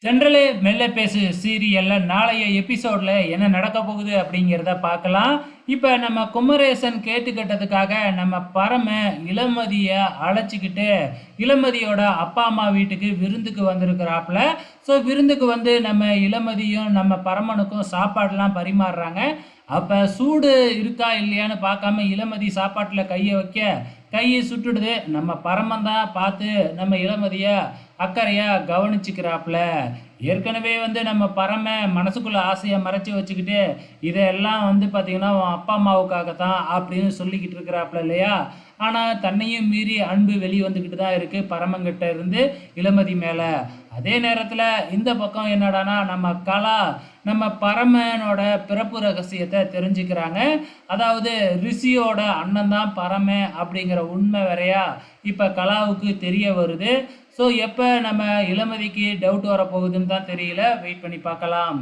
தென்றலே மெல்ல பேசு சீரியல்ல நாளைய எபிசோட்ல என்ன நடக்க போகுது அப்படிங்கிறத பார்க்கலாம். இப்ப நம்ம குமரேசன் கேட்டுக்கிட்டதுக்காக நம்ம பரம இளமதிய அழைச்சிக்கிட்டு இளமதியோட அப்பா அம்மா வீட்டுக்கு விருந்துக்கு வந்திருக்கிறாப்புல. ஸோ விருந்துக்கு வந்து நம்ம இளமதியும் நம்ம பரமனுக்கும் சாப்பாடுலாம் பரிமாறுறாங்க. அப்ப சூடு இருக்கா இல்லையான்னு பார்க்காம இளமதி சாப்பாட்டுல கையை வைக்க கையை சுட்டுடுது. நம்ம பரமன் தான் பார்த்து நம்ம இளமதிய அக்கறையா கவனிச்சுக்கிறாப்புல. ஏற்கனவே வந்து நம்ம பரம மனசுக்குள்ள ஆசையை மறைச்சி வச்சுக்கிட்டு இதெல்லாம் வந்து பார்த்தீங்கன்னா உன் அப்பா அம்மாவுக்காக தான் அப்படின்னு சொல்லிக்கிட்டு இருக்கிறாப்புல இல்லையா. ஆனால் தன்னையும் மீறி அன்பு வெளியே வந்துக்கிட்டு தான் இருக்குது பரமங்கிட்ட இருந்து இளமதி மேலே. அதே நேரத்தில் இந்த பக்கம் என்னடானா நம்ம கலா நம்ம பரமனோட பிறப்பு ரகசியத்தை தெரிஞ்சுக்கிறாங்க. அதாவது ரிஷியோட அண்ணன் தான் பரம அப்படிங்கிற உண்மை வேறையா இப்போ கலாவுக்கு தெரிய வருது. ஸோ எப்போ நம்ம இளமதிக்கு டவுட் வரப்போகுதுன்னு தான் தெரியல. வெயிட் பண்ணி பார்க்கலாம்.